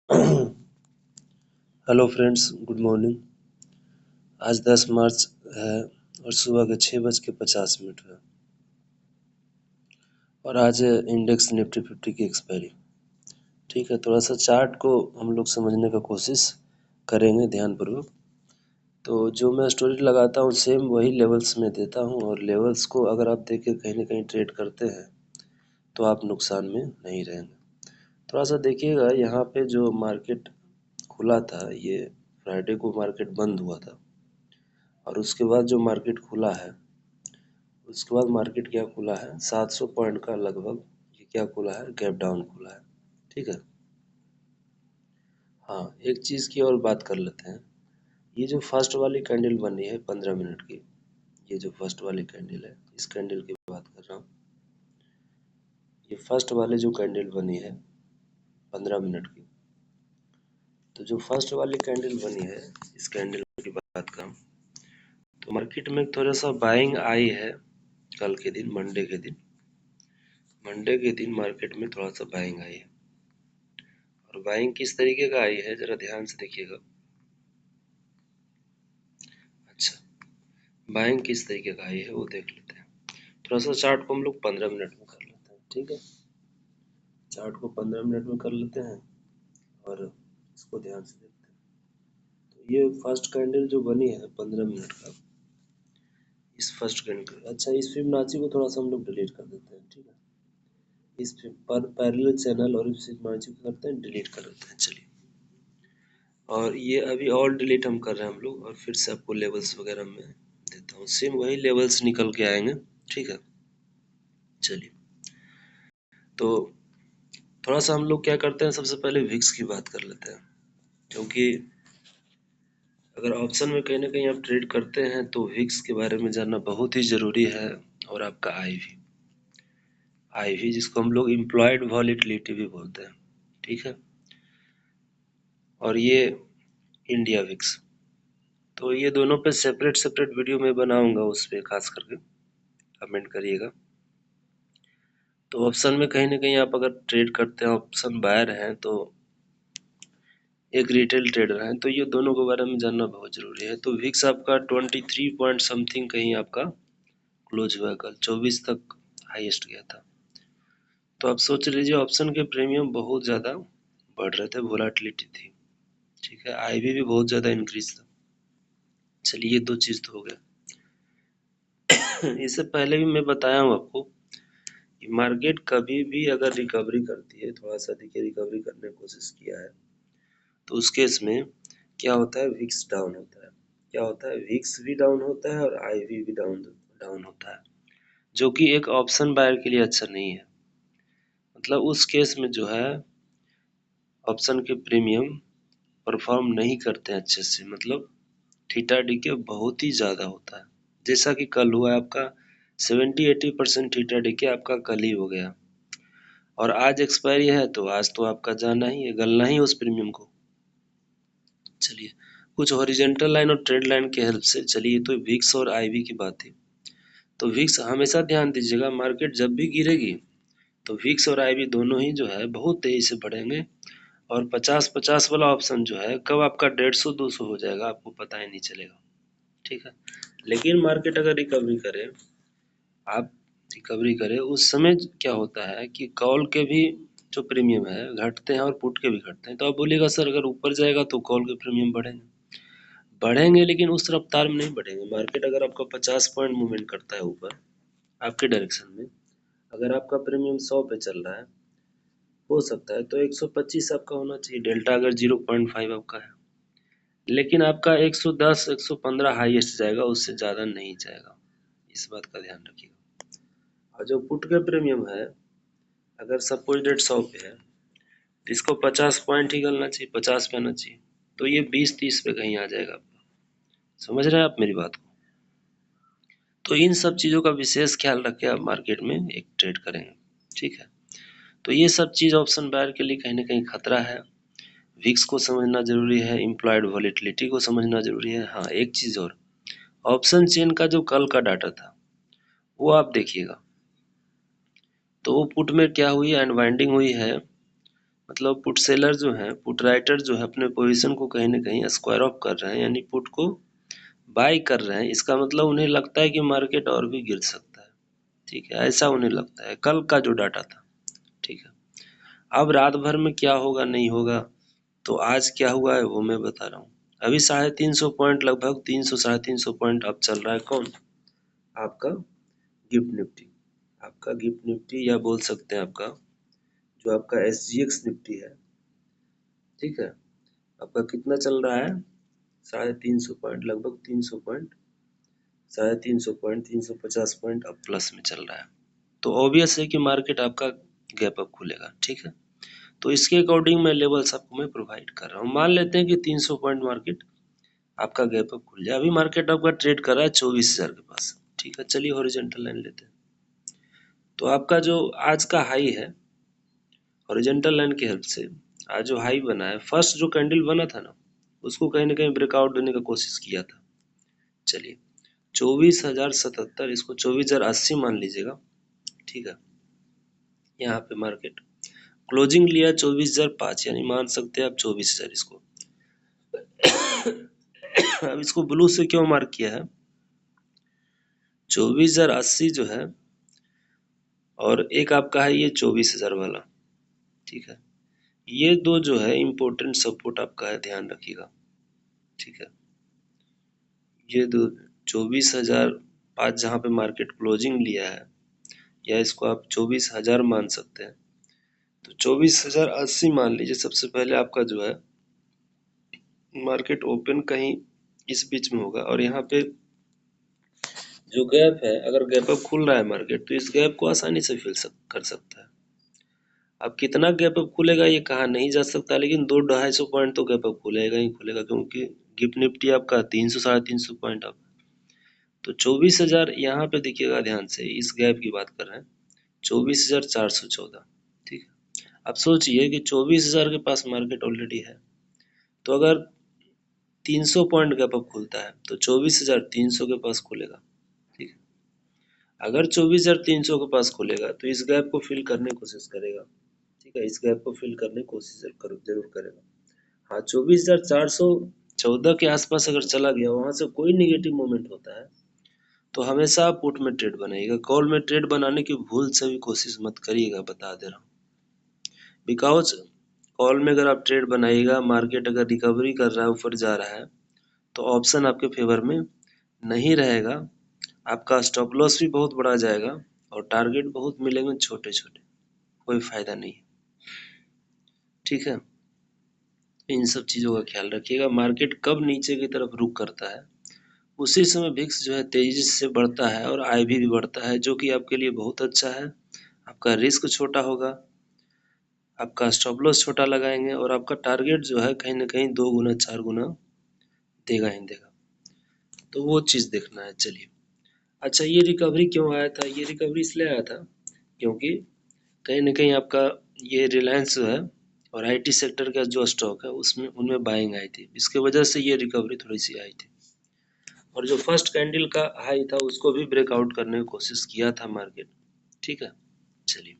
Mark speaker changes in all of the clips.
Speaker 1: Hello friends, good morning. आज 10 मार्च है और सुबह के 6:50 है और आज है इंडेक्स निफ्टी 50 की एक्सपायरी। ठीक है, थोड़ा सा चार्ट को हम लोग समझने का कोशिश करेंगे ध्यानपूर्वक। तो जो मैं स्टोरी लगाता हूँ सेम वही लेवल्स में देता हूँ, और लेवल्स को अगर आप देख के कहीं ना कहीं ट्रेड करते हैं तो आप नुकसान में नहीं रहेंगे। थोड़ा सा देखिएगा, यहाँ पे जो मार्केट खुला था, ये फ्राइडे को मार्केट बंद हुआ था, और उसके बाद जो मार्केट खुला है, उसके बाद मार्केट क्या खुला है 700 पॉइंट का लगभग, ये क्या खुला है, गैप डाउन खुला है। ठीक है। हाँ, एक चीज़ की और बात कर लेते हैं। ये जो फर्स्ट वाली कैंडल बनी है 15 मिनट की, ये जो फर्स्ट वाली कैंडल है, इस कैंडल की बात कर रहा हूँ। ये फर्स्ट वाली जो कैंडल बनी है 15 मिनट की, तो जो फर्स्ट वाली कैंडल बनी है, इस कैंडल की बात करूँ तो मार्केट में थोड़ा सा बाइंग आई है। कल के दिन, मंडे के दिन मार्केट में थोड़ा सा बाइंग आई है, और बाइंग किस तरीके का आई है जरा ध्यान से देखिएगा। अच्छा, बाइंग किस तरीके का आई है वो देख लेते हैं। थोड़ा सा चार्ट को हम लोग 15 मिनट में कर लेते हैं। ठीक है, चार्ट को 15 मिनट में कर लेते हैं और इसको ध्यान से देखते हैं। तो ये फर्स्ट कैंडल जो बनी है 15 मिनट का, इस फर्स्ट कैंडल, अच्छा इस फिबोनाची को थोड़ा सा हम लोग डिलीट कर देते हैं। ठीक है, इस पर पैरेलल चैनल और इस फिबोनाची को करते हैं डिलीट कर देते हैं। चलिए, और ये अभी और डिलीट हम कर रहे हैं हम लोग, और फिर से आपको लेवल्स वगैरह में देता हूँ, सेम वही लेवल्स निकल के आएंगे। ठीक है, चलिए। तो थोड़ा सा हम लोग क्या करते हैं, सबसे पहले विक्स की बात कर लेते हैं, क्योंकि अगर ऑप्शन में कहीं ना कहीं आप ट्रेड करते हैं तो विक्स के बारे में जानना बहुत ही ज़रूरी है। और आपका आईवी जिसको हम लोग इम्प्लॉयड वॉलेटिलिटी भी बोलते हैं। ठीक है, और ये इंडिया विक्स, तो ये दोनों पे सेपरेट सेपरेट वीडियो में बनाऊंगा, उस पर खास करके कमेंट करिएगा। तो ऑप्शन में कहीं ना कहीं आप अगर ट्रेड करते हैं, ऑप्शन बायर हैं, तो एक रिटेल ट्रेडर हैं, तो ये दोनों के बारे में जानना बहुत जरूरी है। तो विक्स आपका 23 पॉइंट समथिंग कहीं आपका क्लोज हुआ, कल 24 तक हाईएस्ट गया था। तो आप सोच लीजिए, ऑप्शन के प्रीमियम बहुत ज़्यादा बढ़ रहे थे, वोलाटिलिटी थी। ठीक है, आईवी भी बहुत ज़्यादा इंक्रीज था। चलिए, ये दो चीज़ तो हो गया। इससे पहले भी मैं बताया हूँ आपको कि मार्केट कभी भी अगर रिकवरी करती है, थोड़ा सा देखिए रिकवरी करने की कोशिश किया है, तो उस केस में क्या होता है, विक्स डाउन होता है। क्या होता है, विक्स भी डाउन होता है और आईवी भी डाउन डाउन होता है, जो कि एक ऑप्शन बायर के लिए अच्छा नहीं है। मतलब उस केस में जो है, ऑप्शन के प्रीमियम परफॉर्म नहीं करते हैं अच्छे से, मतलब थीटा डीके बहुत ही ज़्यादा होता है। जैसा कि कल हुआ आपका 70-80% थीटा डीके आपका कल ही हो गया, और आज एक्सपायरी है, तो आज तो आपका जाना ही है, गलना ही उस प्रीमियम को। चलिए, कुछ हॉरिजॉन्टल लाइन और ट्रेड लाइन के हेल्प से, चलिए तो विक्स और आईवी की बात है। तो विक्स हमेशा ध्यान दीजिएगा, मार्केट जब भी गिरेगी तो विक्स और आईवी दोनों ही जो है बहुत तेजी से बढ़ेंगे, और 50-50 वाला ऑप्शन जो है कब आपका 150-200 हो जाएगा आपको पता ही नहीं चलेगा। ठीक है, लेकिन मार्केट अगर रिकवरी करे, आप रिकवरी करें, उस समय क्या होता है कि कॉल के भी जो प्रीमियम है घटते हैं और पुट के भी घटते हैं। तो आप बोलिएगा सर अगर ऊपर जाएगा तो कॉल के प्रीमियम बढ़ेंगे, लेकिन उस रफ्तार में नहीं बढ़ेंगे। मार्केट अगर आपका 50 पॉइंट मूवमेंट करता है ऊपर आपके डायरेक्शन में, अगर आपका प्रीमियम 100 पे चल रहा है, हो सकता है तो 125 आपका होना चाहिए, डेल्टा अगर 0.5 आपका है, लेकिन आपका 110 115 हाईएस्ट जाएगा, उससे ज़्यादा नहीं जाएगा। इस बात का ध्यान रखिएगा। और जो पुट का प्रीमियम है, अगर सपोज डेट 100 पे है, तो इसको 50 पॉइंट ही करना चाहिए, 50 पे आना चाहिए, तो ये 20-30 पे कहीं आ जाएगा आपका। समझ रहे हैं आप मेरी बात को? तो इन सब चीज़ों का विशेष ख्याल रख के आप मार्केट में एक ट्रेड करेंगे। ठीक है, तो ये सब चीज़ ऑप्शन बायर के लिए कहीं ना कहीं खतरा है। विक्स को समझना जरूरी है, इम्प्लॉयड वॉलेटिलिटी को समझना जरूरी है। हाँ, एक चीज़ और, ऑप्शन चेन का जो कल का डाटा था वो आप देखिएगा, तो वो पुट में क्या हुई, अनवाइंडिंग हुई है मतलब पुट सेलर जो है, पुट राइटर जो है अपने पोजीशन को कहीं ना कहीं स्क्वायर ऑफ कर रहे हैं, यानी पुट को बाय कर रहे हैं। इसका मतलब उन्हें लगता है कि मार्केट और भी गिर सकता है, ठीक है, ऐसा उन्हें लगता है कल का जो डाटा था, ठीक है। अब रात भर में क्या होगा नहीं होगा, तो आज क्या हुआ है वो मैं बता रहा हूँ। अभी 350 पॉइंट, लगभग 300 350 पॉइंट अब चल रहा है कौन, आपका गिफ्ट निफ्टी। आपका गिफ्ट निफ्टी, या बोल सकते हैं आपका जो आपका SGX निफ्टी है, ठीक है, आपका कितना चल रहा है, 350 पॉइंट, लगभग 300 पॉइंट, 350 पॉइंट, 350 पॉइंट अब प्लस में चल रहा है। तो ऑब्वियस है कि मार्केट आपका गैप अप खुलेगा, ठीक है। तो इसके अकॉर्डिंग मैं लेवल्स आपको मैं प्रोवाइड कर रहा हूँ। मान लेते हैं कि 300 पॉइंट मार्केट आपका गैप अप खुल जाए। अभी मार्केट आपका ट्रेड कर रहा है 24,000 के पास, ठीक है। चलिए हॉरिजॉन्टल लाइन लेते हैं। तो आपका जो आज का हाई है, हॉरिजॉन्टल लाइन की हेल्प से आज जो हाई बना है, फर्स्ट जो कैंडल बना था ना, उसको कहीं ना कहीं ब्रेकआउट देने का कोशिश किया था। चलिए 24,077, इसको 24,080 मान लीजिएगा, ठीक है। यहाँ पे मार्केट क्लोजिंग लिया 24,005, यानी मान सकते हैं आप 24,000 इसको। अब इसको ब्लू से क्यों मार्क किया है, 24,080 जो है और एक आपका है ये 24,000 वाला, ठीक है। ये दो जो है इम्पोर्टेंट सपोर्ट आपका है, ध्यान रखिएगा, ठीक है। ये दो 24,005 जहाँ पे मार्केट क्लोजिंग लिया है, या इसको आप 24,000 मान सकते हैं, तो 24,080 मान लीजिए। सबसे पहले आपका जो है मार्केट ओपन कहीं इस बीच में होगा, और यहाँ पे जो गैप है, अगर गैप अप खुल रहा है मार्केट, तो इस गैप को आसानी से कर सकता है। अब कितना गैप अप खुलेगा ये कहा नहीं जा सकता, लेकिन 200-250 पॉइंट तो गैप अप खुलेगा ही खुलेगा, क्योंकि गिफ्ट निफ्टी आपका 300 350 पॉइंट अप। तो 24,000 यहाँ पे देखिएगा ध्यान से, इस गैप की बात कर रहे हैं, 24,414, ठीक है। अब सोचिए कि 24,000 के पास मार्केट ऑलरेडी है, तो अगर 300 पॉइंट गैप अप खुलता है तो 24,300 के पास खुलेगा, ठीक है। अगर 24,300 के पास खुलेगा तो इस गैप को फिल करने की कोशिश करेगा, ठीक है, इस गैप को फिल करने की कोशिश जरूर करेगा। हाँ, 24,414 के आसपास अगर चला गया, वहां से कोई निगेटिव मोमेंट होता है, तो हमेशा आप पुट में ट्रेड बनाइएगा। कॉल में ट्रेड बनाने की भूल से भी कोशिश मत करिएगा, बता दे रहा हूँ। बिकॉज कॉल में अगर आप ट्रेड बनाइएगा, मार्केट अगर रिकवरी कर रहा है, ऊपर जा रहा है, तो ऑप्शन आपके फेवर में नहीं रहेगा। आपका स्टॉप लॉस भी बहुत बढ़ा जाएगा, और टारगेट बहुत मिलेंगे छोटे छोटे, कोई फायदा नहीं, ठीक है। इन सब चीज़ों का ख्याल रखिएगा। मार्केट कब नीचे की तरफ रुख करता है, उसी समय विक्स जो है तेजी से बढ़ता है, और आईवी भी बढ़ता है, जो कि आपके लिए बहुत अच्छा है। आपका रिस्क छोटा होगा, आपका स्टॉप लॉस छोटा लगाएंगे, और आपका टारगेट जो है कहीं ना कहीं 2 गुना 4 गुना देगा ही देगा। तो वो चीज़ देखना है। चलिए, अच्छा, ये रिकवरी क्यों आया था, ये रिकवरी इसलिए आया था क्योंकि कहीं ना कहीं आपका ये रिलायंस जो है और आईटी सेक्टर का जो स्टॉक है, उसमें उनमें बाइंग आई थी, इसके वजह से ये रिकवरी थोड़ी सी आई थी। और जो फर्स्ट कैंडल का हाई था, उसको भी ब्रेकआउट करने की कोशिश किया था मार्केट, ठीक है। चलिए,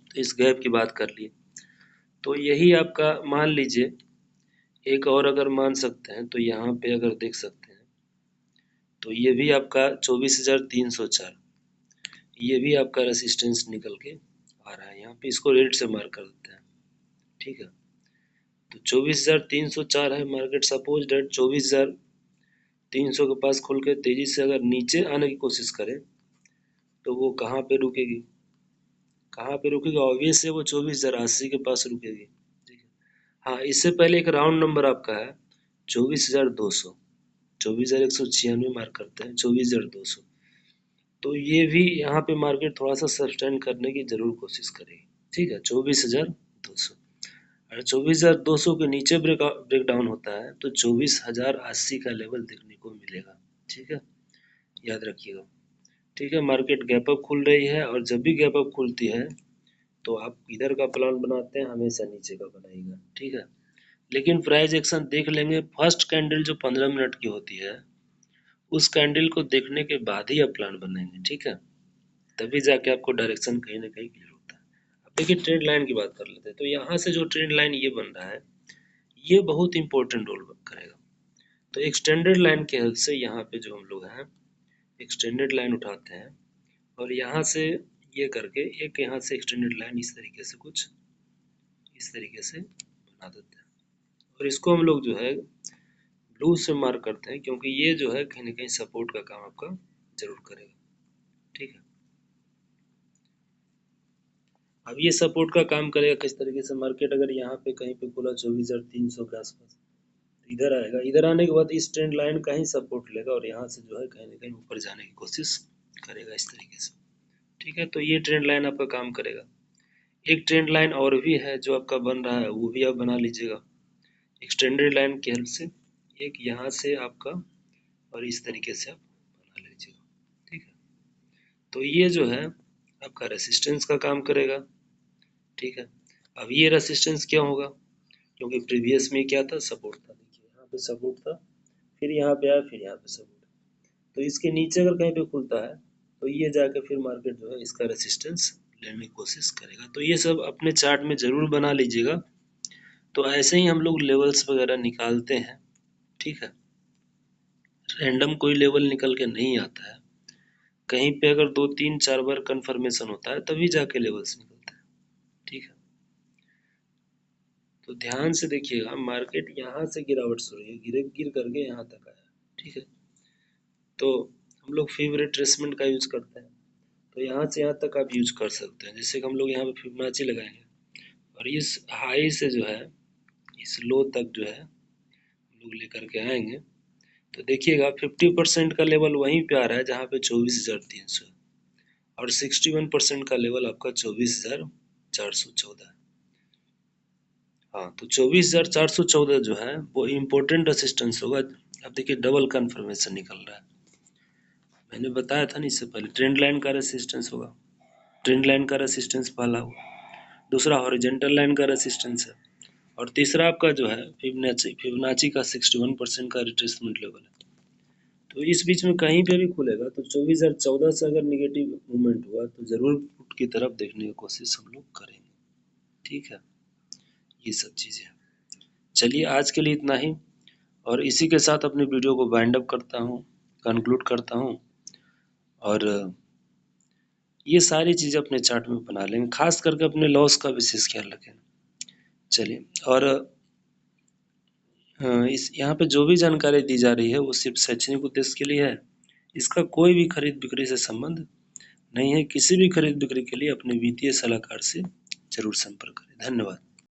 Speaker 1: तो इस गैप की बात कर ली, तो यही आपका मान लीजिए, एक और अगर मान सकते हैं, तो यहाँ पे अगर देख सकते हैं, तो ये भी आपका 24,304, ये भी आपका रेसिस्टेंस निकल के आ रहा है यहाँ पे, इसको रेड से मार्क कर देते हैं, ठीक है। तो 24,304 है मार्केट, सपोज डेट 24,300 के पास खुल के तेजी से अगर नीचे आने की कोशिश करे, तो वो कहाँ पे रुकेगी, कहाँ पे रुकेगी, ऑब्वियस है वो 24,080 के पास रुकेगी, ठीक है। हाँ, इससे पहले एक राउंड नंबर आपका है 24,200, 24,196 मार्क करते हैं, 24,200। तो ये भी यहाँ पे मार्केट थोड़ा सा सस्टेन करने की जरूर कोशिश करेगी, ठीक है, 24,200। अगर 24,200 के नीचे ब्रेक डाउन होता है, तो 24,080 का लेवल देखने को मिलेगा, ठीक है, याद रखिएगा, ठीक है। मार्केट गैप अप खुल रही है, और जब भी गैप अप खुलती है, तो आप इधर का प्लान बनाते हैं, हमेशा नीचे का बनाइएगा, ठीक है। लेकिन प्राइस एक्शन देख लेंगे, फर्स्ट कैंडल जो 15 मिनट की होती है, उस कैंडल को देखने के बाद ही आप प्लान बनाएंगे, ठीक है। तभी जाके आपको डायरेक्शन कहीं ना कहीं क्लियर होता है। देखिए ट्रेंड लाइन की बात कर लेते हैं। तो यहाँ से जो ट्रेंड लाइन ये बन रहा है, ये बहुत इंपॉर्टेंट रोल करेगा। तो एक्सटेंडेड लाइन के हेल्प से यहाँ पे जो हम लोग हैं एक्सटेंडेड लाइन उठाते हैं और यहाँ से ये करके एक यहाँ से एक्सटेंडेड लाइन इस तरीके से कुछ इस तरीके से बना देते हैं और इसको हम लोग जो है ब्लू से मार्क करते हैं, क्योंकि ये जो है कहीं ना कहीं सपोर्ट का काम आपका जरूर करेगा। ठीक है, अब ये सपोर्ट का काम करेगा किस तरीके से, मार्केट अगर यहाँ पे कहीं पे खुला 24,300 के आसपास, तो इधर आएगा, इधर आने के बाद इस ट्रेंड लाइन का ही सपोर्ट लेगा और यहाँ से जो है कहीं ना कहीं ऊपर जाने की कोशिश करेगा इस तरीके से। ठीक है, तो ये ट्रेंड लाइन आपका काम करेगा। एक ट्रेंड लाइन और भी है जो आपका बन रहा है, वो भी आप बना लीजिएगा एक्सटेंडेड लाइन की हेल्प से। एक यहाँ से आपका और इस तरीके से आप बना लीजिएगा। ठीक है, तो ये जो है आपका रेसिस्टेंस का काम करेगा। ठीक है, अब ये रेसिस्टेंस क्या होगा, क्योंकि प्रीवियस में क्या था, सपोर्ट था। देखिए यहाँ पे सपोर्ट था, फिर यहाँ पे आया, फिर यहाँ पे सपोर्ट, तो इसके नीचे अगर कहीं पे खुलता है तो ये जाके फिर मार्केट जो है इसका रेसिस्टेंस लेने की कोशिश करेगा। तो ये सब अपने चार्ट में जरूर बना लीजिएगा। तो ऐसे ही हम लोग लेवल्स वगैरह निकालते हैं। ठीक है, रैंडम कोई लेवल निकल के नहीं आता है, कहीं पे अगर 2 3 4 बार कंफर्मेशन होता है तभी जाके लेवल्स निकलते हैं। ठीक है, तो ध्यान से देखिएगा, मार्केट यहाँ से गिरावट शुरू हुई, गिर करके यहाँ तक आया। ठीक है, तो हम लोग फीब रिट्रेसमेंट का यूज करते हैं, तो यहाँ से यहाँ तक आप यूज कर सकते हैं। जैसे कि हम लोग यहाँ पे फिबोनाची लगाएंगे और इस हाई से जो है इस लो तक जो है हम लोग लेकर के आएंगे, तो देखिएगा 50% का लेवल वहीं पे आ रहा है जहाँ पे 24,300 और 61% का लेवल आपका 24,414 है। हाँ, तो 24,414 जो है वो इम्पोर्टेंट रेसिस्टेंस होगा। अब देखिए डबल कन्फर्मेशन निकल रहा है, मैंने बताया था ना इससे पहले, ट्रेंड लाइन का रेसिस्टेंस होगा, ट्रेंड लाइन का रेसिस्टेंस पहला हुआ, दूसरा हॉरिजॉन्टल लाइन का रेसिस्टेंस है और तीसरा आपका जो है फिबोनाची का 61% का रिट्रेसमेंट लेवल है। तो इस बीच में कहीं पे भी खुलेगा तो 24,014 से अगर निगेटिव मूवमेंट हुआ तो जरूर पुट की तरफ देखने की कोशिश हम लोग करेंगे। ठीक है, ये सब चीज़ें। चलिए आज के लिए इतना ही, और इसी के साथ अपने वीडियो को वाइंड अप करता हूँ, कंक्लूड करता हूँ। और ये सारी चीज़ें अपने चार्ट में बना लेंगे, खास करके अपने लॉस का विशेष ख्याल रखें। चलिए, और इस यहाँ पे जो भी जानकारी दी जा रही है वो सिर्फ शैक्षणिक उद्देश्य के लिए है, इसका कोई भी खरीद बिक्री से संबंध नहीं है। किसी भी खरीद बिक्री के लिए अपने वित्तीय सलाहकार से जरूर संपर्क करें। धन्यवाद।